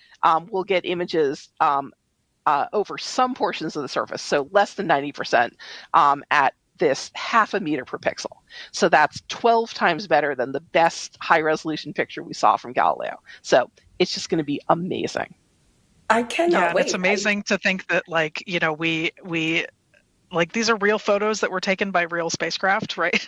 we'll get images over some portions of the surface, so less than 90% at this 0.5 meter per pixel. So that's 12 times better than the best high-resolution picture we saw from Galileo. So it's just going to be amazing. I cannot wait. It's amazing to think that, we these are real photos that were taken by real spacecraft, right?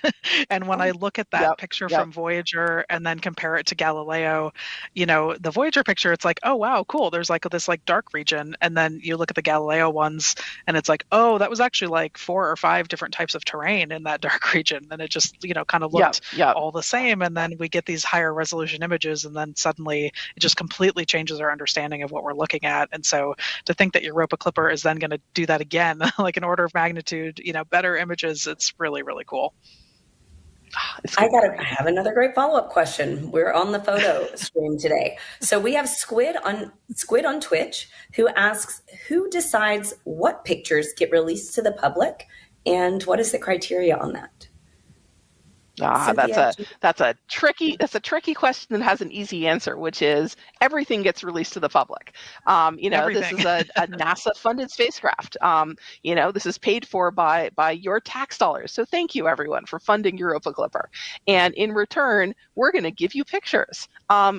And when I look at that picture from Voyager and then compare it to Galileo, the Voyager picture, it's like, oh, wow, cool. There's this dark region. And then you look at the Galileo ones and it's like, oh, that was actually 4 or 5 different types of terrain in that dark region. And it just, kind of looked all the same. And then we get these higher resolution images and then suddenly it just completely changes our understanding of what we're looking at. And so to think that Europa Clipper is then going to do that again, like an order of magnitude, better images, it's really, really cool. I have another great follow-up question. We're on the photo stream today. So we have Squid on Twitch who asks, who decides what pictures get released to the public and what is the criteria on that? That's a tricky question that has an easy answer, which is everything gets released to the public. This is a NASA-funded spacecraft. This is paid for by your tax dollars. So thank you, everyone, for funding Europa Clipper. And in return, we're going to give you pictures.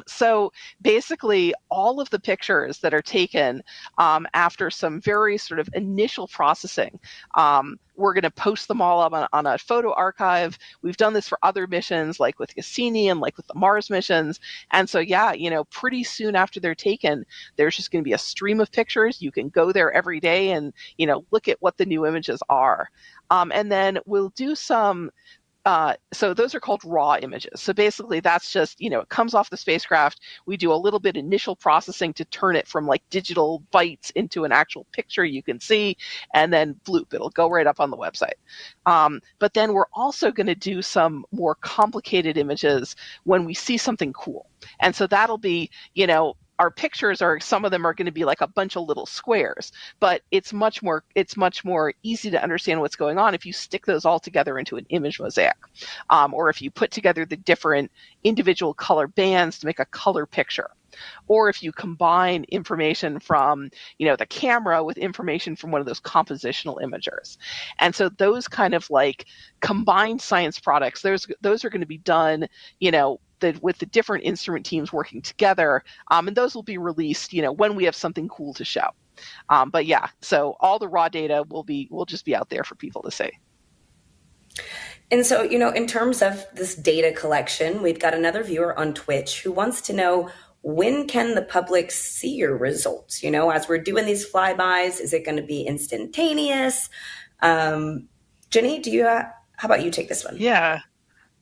So basically, all of the pictures that are taken after some very sort of initial processing we're going to post them all up on a photo archive. We've done this for other missions, like with Cassini and like with the Mars missions. And so, yeah, pretty soon after they're taken, there's just going to be a stream of pictures. You can go there every day and, look at what the new images are. And then we'll do some so those are called raw images. So basically that's just, it comes off the spacecraft. We do a little bit initial processing to turn it from like digital bytes into an actual picture you can see, and then bloop, it'll go right up on the website. But then we're also going to do some more complicated images when we see something cool. And so that'll be, our pictures some of them are going to be like a bunch of little squares, but it's much more easy to understand what's going on if you stick those all together into an image mosaic, or if you put together the different individual color bands to make a color picture, or if you combine information from, the camera with information from one of those compositional imagers. And so those kind of like combined science products, those are going to be done, with the different instrument teams working together, and those will be released, when we have something cool to show. But yeah, so all the raw data will just be out there for people to see. And so, in terms of this data collection, we've got another viewer on Twitch who wants to know, when can the public see your results? As we're doing these flybys, is it going to be instantaneous? Jenny, how about you take this one? Yeah.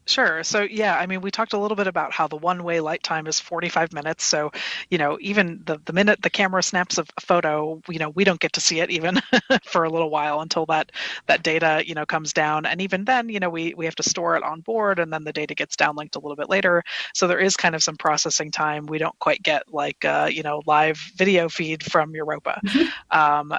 Sure. So, we talked a little bit about how the one-way light time is 45 minutes. So, even the minute the camera snaps a photo, we don't get to see it even for a little while until that data, comes down. And even then, we have to store it on board, and then the data gets downlinked a little bit later. So there is kind of some processing time. We don't quite get like, live video feed from Europa. Mm-hmm.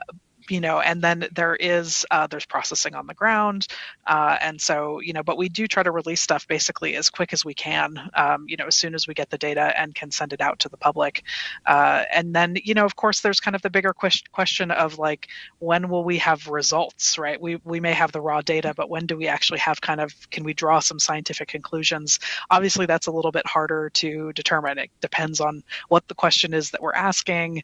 And then there's processing on the ground. And so, but we do try to release stuff basically as quick as we can, as soon as we get the data and can send it out to the public. And then, of course, there's kind of the bigger question of like, when will we have results, right? We may have the raw data, but when do we actually have can we draw some scientific conclusions? Obviously, that's a little bit harder to determine. It depends on what the question is that we're asking,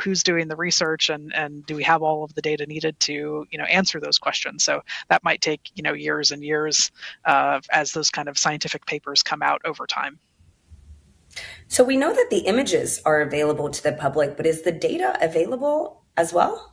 who's doing the research, and do we have all of the data needed to answer those questions. So that might take years and years as those kind of scientific papers come out over time. So we know that the images are available to the public, but is the data available as well?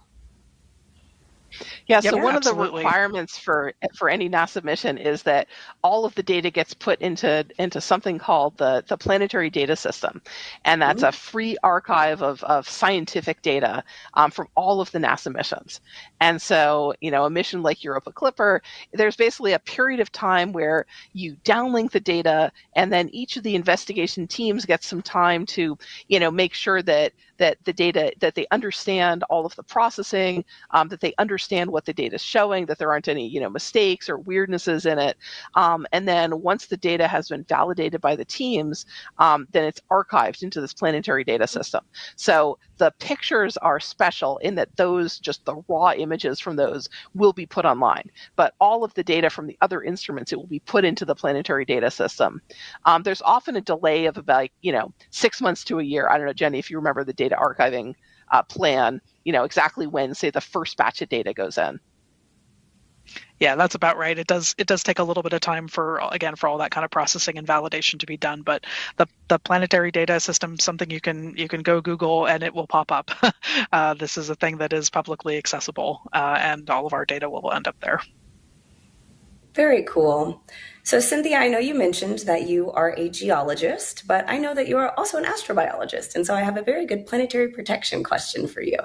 Yeah, so one of the requirements for any NASA mission is that all of the data gets put into something called the Planetary Data System. And that's a free archive of scientific data from all of the NASA missions. And so, a mission like Europa Clipper, there's basically a period of time where you downlink the data, and then each of the investigation teams gets some time to, make sure that the data, that they understand all of the processing, that they understand what the data is showing, that there aren't any, mistakes or weirdnesses in it. And then once the data has been validated by the teams, then it's archived into this planetary data system. So the pictures are special in that just the raw images from those will be put online. But all of the data from the other instruments, it will be put into the planetary data system. There's often a delay of about, 6 months to a year. I don't know, Jenny, if you remember the data archiving plan, exactly when, say, the first batch of data goes in. Yeah, that's about right. It does take a little bit of time for all that kind of processing and validation to be done. But the planetary data system, something you can go Google and it will pop up. This is a thing that is publicly accessible, and all of our data will end up there. Very cool. So Cynthia, I know you mentioned that you are a geologist, but I know that you are also an astrobiologist. And so I have a very good planetary protection question for you.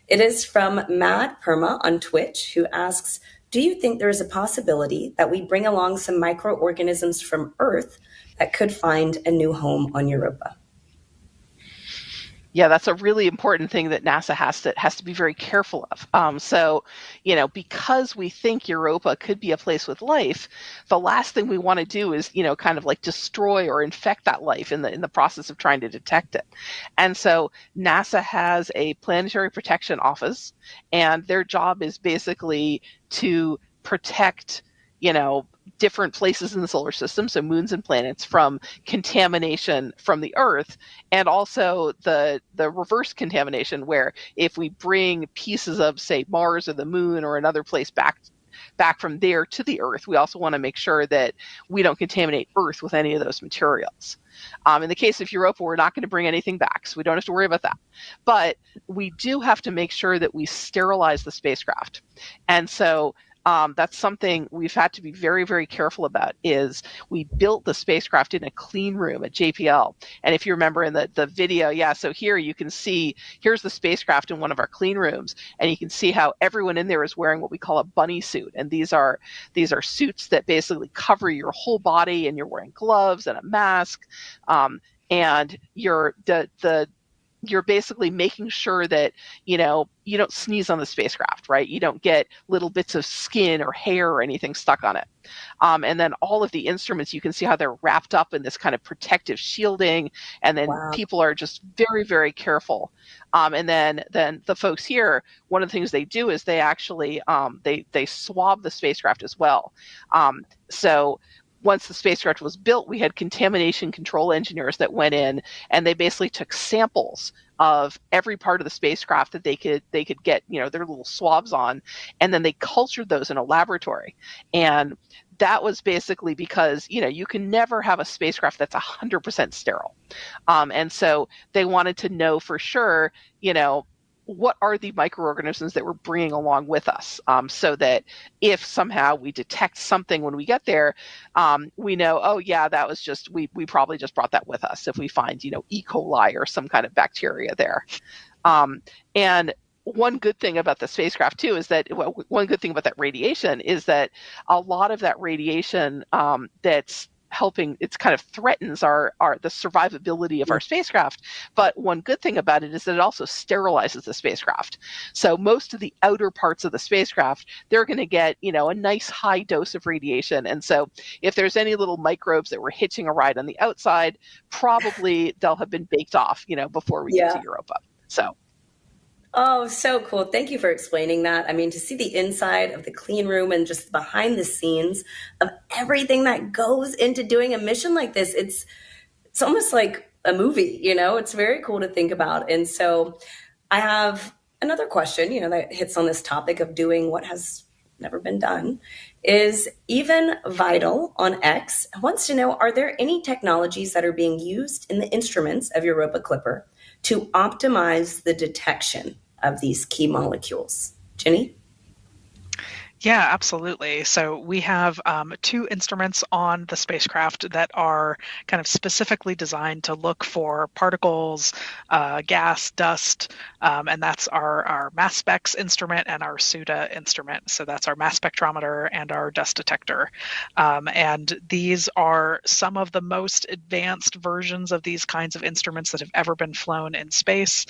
It is from Mad Perma on Twitch, who asks, do you think there is a possibility that we bring along some microorganisms from Earth that could find a new home on Europa? Yeah, that's a really important thing that NASA has to be very careful of. So, because we think Europa could be a place with life, the last thing we want to do is, kind of like destroy or infect that life in the process of trying to detect it. And so NASA has a planetary protection office, and their job is basically to protect, different places in the solar system, so moons and planets, from contamination from the Earth, and also the reverse contamination, where if we bring pieces of, say, Mars or the moon or another place back back from there to the Earth, we also want to make sure that we don't contaminate Earth with any of those materials. In the case of Europa, we're not going to bring anything back, so we don't have to worry about that. But we do have to make sure that we sterilize the spacecraft. And so that's something we've had to be very, very careful about, is we built the spacecraft in a clean room at JPL. And if you remember in the video, so here you can see, here's the spacecraft in one of our clean rooms, and you can see how everyone in there is wearing what we call a bunny suit. And these are suits that basically cover your whole body, and you're wearing gloves and a mask. And you're basically making sure that, you don't sneeze on the spacecraft, right? You don't get little bits of skin or hair or anything stuck on it. And then all of the instruments, you can see how they're wrapped up in this kind of protective shielding. And then people are just very, very careful. And then the folks here, one of the things they do is they actually, they swab the spacecraft as well. So once the spacecraft was built, we had contamination control engineers that went in, and they basically took samples of every part of the spacecraft that they could get, their little swabs on, and then they cultured those in a laboratory. And that was basically because, you can never have a spacecraft that's 100% sterile. And so they wanted to know for sure, what are the microorganisms that we're bringing along with us, so that if somehow we detect something when we get there, we know, oh yeah, that was just, we probably just brought that with us if we find, E. coli or some kind of bacteria there. And one good thing about the spacecraft too is that, one good thing about that radiation is that a lot of that radiation that's helping, it's kind of threatens the survivability of our spacecraft. But one good thing about it is that it also sterilizes the spacecraft. So most of the outer parts of the spacecraft, they're going to get, a nice high dose of radiation. And so if there's any little microbes that were hitching a ride on the outside, probably they'll have been baked off, before we get to Europa. So. Oh, so cool. Thank you for explaining that. I mean, to see the inside of the clean room and just behind the scenes of everything that goes into doing a mission like this, it's almost like a movie, it's very cool to think about. And so I have another question, that hits on this topic of doing what has never been done. Is Even Vital on X wants to know, are there any technologies that are being used in the instruments of Europa Clipper to optimize the detection of these key molecules? Jenny? Yeah, absolutely. So we have 2 instruments on the spacecraft that are kind of specifically designed to look for particles, gas, dust, and that's our mass specs instrument and our SUDA instrument. So that's our mass spectrometer and our dust detector. And these are some of the most advanced versions of these kinds of instruments that have ever been flown in space.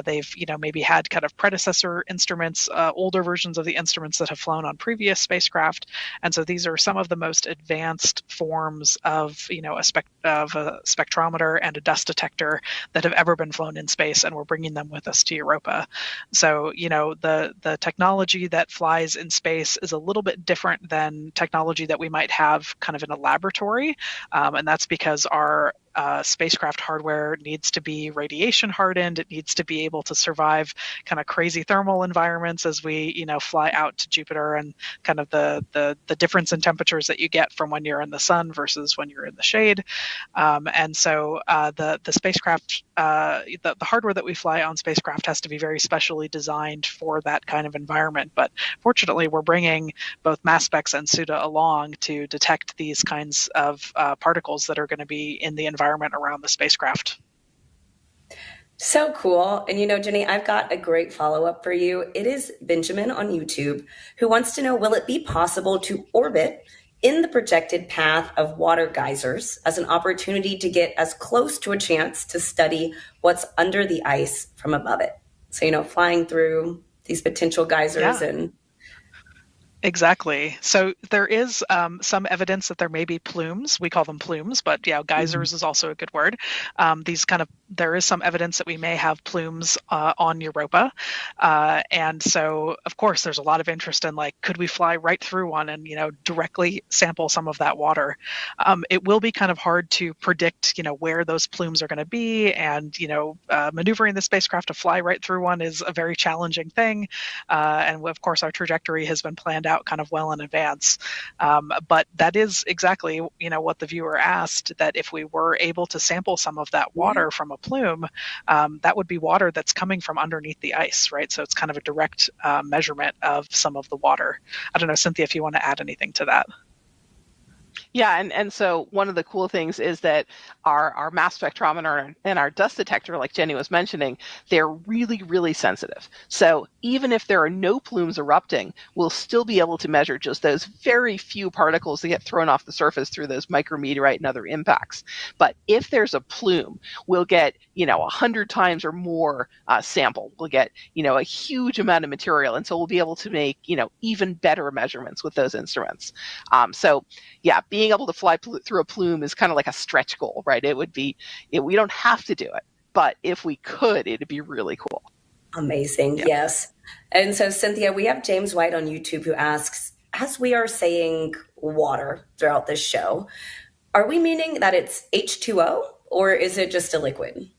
They've, maybe had kind of predecessor instruments, older versions of the instruments that have flown on previous spacecraft. And so these are some of the most advanced forms of, a spectrometer and a dust detector that have ever been flown in space, and we're bringing them with us to Europa. So, the technology that flies in space is a little bit different than technology that we might have kind of in a laboratory. And that's because our spacecraft hardware needs to be radiation hardened. It needs to be able to survive kind of crazy thermal environments as we, fly out to Jupiter, and kind of the difference in temperatures that you get from when you're in the sun versus when you're in the shade. And so the spacecraft, the hardware that we fly on spacecraft has to be very specially designed for that kind of environment. But fortunately, we're bringing both mass specs and SUDA along to detect these kinds of particles that are going to be in the environment around the spacecraft. So cool. And Jenny, I've got a great follow-up for you. It is Benjamin on YouTube who wants to know, will it be possible to orbit in the projected path of water geysers as an opportunity to get as close to a chance to study what's under the ice from above it? So, flying through these potential geysers and Exactly. So there is some evidence that there may be plumes. We call them plumes, but geysers is also a good word. There is some evidence that we may have plumes on Europa. And so, of course, there's a lot of interest in, could we fly right through one and, directly sample some of that water? It will be kind of hard to predict, where those plumes are going to be. And, maneuvering the spacecraft to fly right through one is a very challenging thing. And of course, our trajectory has been planned out out kind of well in advance. But that is exactly, what the viewer asked, that if we were able to sample some of that water from a plume, that would be water that's coming from underneath the ice, right? So it's kind of a direct measurement of some of the water. I don't know, Cynthia, if you want to add anything to that. Yeah, and so one of the cool things is that our mass spectrometer and our dust detector, like Jenny was mentioning, they're really, really sensitive. So even if there are no plumes erupting, we'll still be able to measure just those very few particles that get thrown off the surface through those micrometeorite and other impacts. But if there's a plume, we'll get 100 times or more sample. We'll get a huge amount of material, and so we'll be able to make even better measurements with those instruments. So yeah, being able to fly through a plume is kind of like a stretch goal, right? We don't have to do it, but if we could, it'd be really cool. Amazing. Yeah. Yes. And so, Cynthia, we have James White on YouTube who asks, as we are saying water throughout this show, are we meaning that it's H2O or is it just a liquid?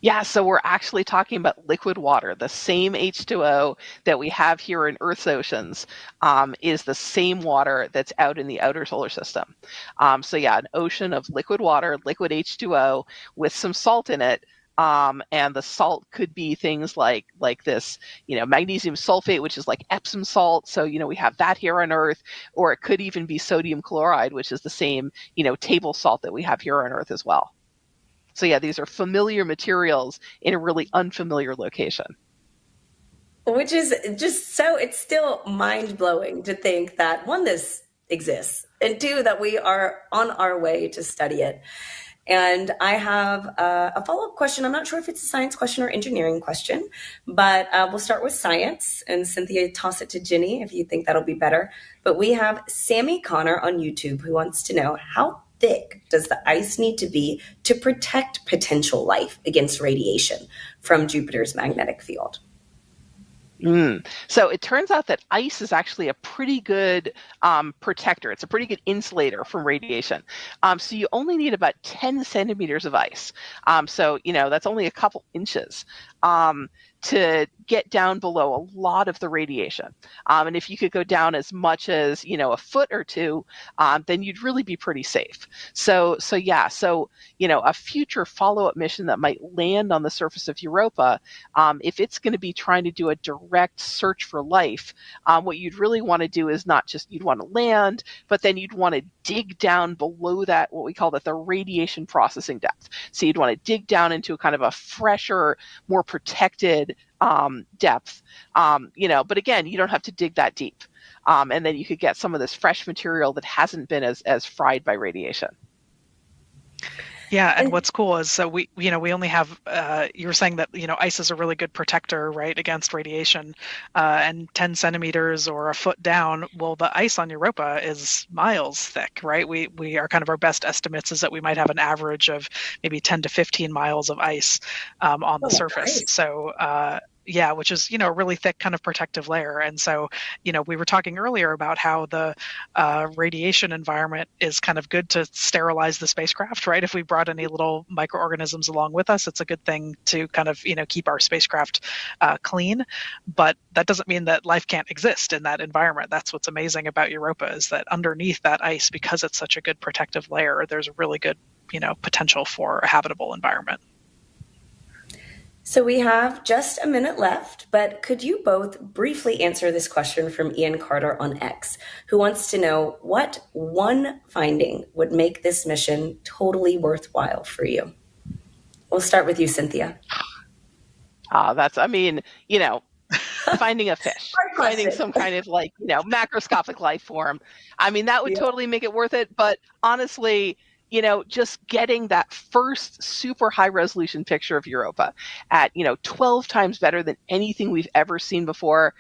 Yeah, so we're actually talking about liquid water. The same H2O that we have here in Earth's oceans is the same water that's out in the outer solar system. So yeah, an ocean of liquid water, liquid H2O with some salt in it. And the salt could be things like this, magnesium sulfate, which is like Epsom salt. So, we have that here on Earth, or it could even be sodium chloride, which is the same, table salt that we have here on Earth as well. So yeah, these are familiar materials in a really unfamiliar location. Which is just it's still mind-blowing to think that, one, this exists, and two, that we are on our way to study it. And I have a follow-up question. I'm not sure if it's a science question or engineering question, but we'll start with science. And Cynthia, toss it to Ginny if you think that'll be better. But we have Sammy Connor on YouTube who wants to know, how thick does the ice need to be to protect potential life against radiation from Jupiter's magnetic field? So it turns out that ice is actually a pretty good protector. It's a pretty good insulator from radiation. So you only need about 10 centimeters of ice. So, that's only a couple inches to get down below a lot of the radiation. And if you could go down as much as, a foot or two, then you'd really be pretty safe. So a future follow-up mission that might land on the surface of Europa, if it's going to be trying to do a direct search for life, what you'd really want to do is not just, you'd want to land, but then you'd want to dig down below that, what we call the radiation processing depth. So you'd want to dig down into a kind of a fresher, more protected depth, but again, you don't have to dig that deep. And then you could get some of this fresh material that hasn't been as fried by radiation. Yeah, and what's cool is, so we only have, you were saying that, ice is a really good protector, right, against radiation, and 10 centimeters or a foot down, well, the ice on Europa is miles thick, right? We are kind of, our best estimates is that we might have an average of maybe 10 to 15 miles of ice on the surface. Nice. So, yeah, which is, a really thick kind of protective layer. And so, we were talking earlier about how the radiation environment is kind of good to sterilize the spacecraft, right? If we brought any little microorganisms along with us, it's a good thing to kind of, keep our spacecraft clean. But that doesn't mean that life can't exist in that environment. That's what's amazing about Europa, is that underneath that ice, because it's such a good protective layer, there's a really good, potential for a habitable environment. So we have just a minute left, but could you both briefly answer this question from Ian Carter on X, who wants to know what one finding would make this mission totally worthwhile for you? We'll start with you, Cynthia. Finding a fish, finding some kind of macroscopic life form. That would totally make it worth it. But honestly, just getting that first super high resolution picture of Europa at, 12 times better than anything we've ever seen before,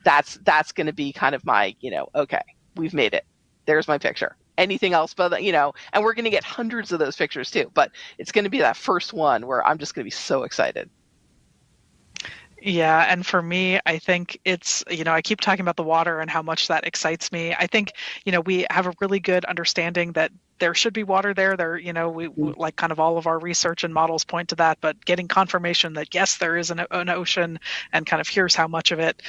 that's going to be kind of my, okay, we've made it. There's my picture. Anything else, but, and we're going to get hundreds of those pictures too, but it's going to be that first one where I'm just going to be so excited. Yeah, and for me, I think it's, I keep talking about the water and how much that excites me. I think, we have a really good understanding that there should be water there. We like kind of all of our research and models point to that, but getting confirmation that yes, there is an ocean, and kind of here's how much of it.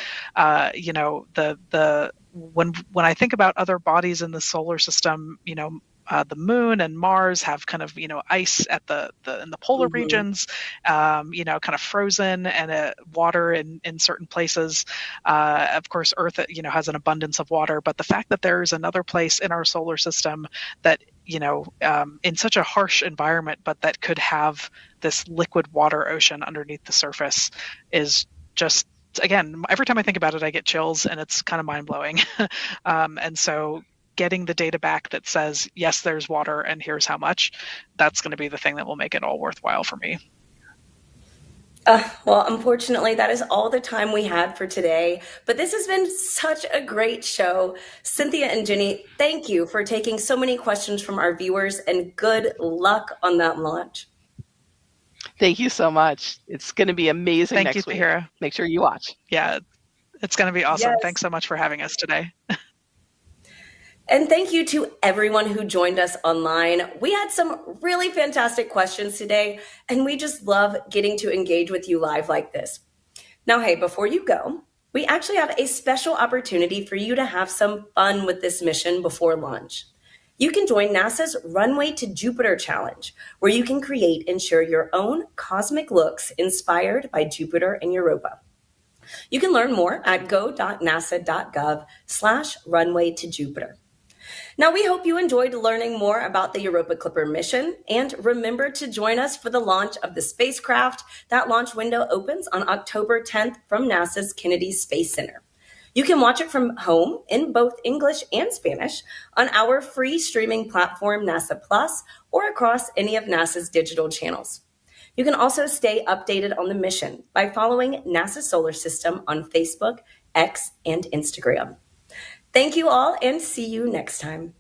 When I think about other bodies in the solar system, the moon and Mars have kind of ice at in the polar regions, kind of frozen, and water in certain places. Of course, Earth has an abundance of water, but the fact that there is another place in our solar system that in such a harsh environment, but that could have this liquid water ocean underneath the surface is just, again, every time I think about it, I get chills, and it's kind of mind-blowing. And so getting the data back that says, yes, there's water and here's how much, that's going to be the thing that will make it all worthwhile for me. Well, unfortunately, that is all the time we had for today. But this has been such a great show. Cynthia and Jenny, thank you for taking so many questions from our viewers, and good luck on that launch. Thank you so much. It's going to be amazing Thank next you, week. Tahira. Make sure you watch. Yeah, it's going to be awesome. Yes. Thanks so much for having us today. And thank you to everyone who joined us online. We had some really fantastic questions today, and we just love getting to engage with you live like this. Now, hey, before you go, we actually have a special opportunity for you to have some fun with this mission before launch. You can join NASA's Runway to Jupiter Challenge, where you can create and share your own cosmic looks inspired by Jupiter and Europa. You can learn more at go.nasa.gov/runway to Jupiter. Now, we hope you enjoyed learning more about the Europa Clipper mission, and remember to join us for the launch of the spacecraft. That launch window opens on October 10th from NASA's Kennedy Space Center. You can watch it from home in both English and Spanish on our free streaming platform, NASA Plus, or across any of NASA's digital channels. You can also stay updated on the mission by following NASA Solar System on Facebook, X, and Instagram. Thank you all, and see you next time.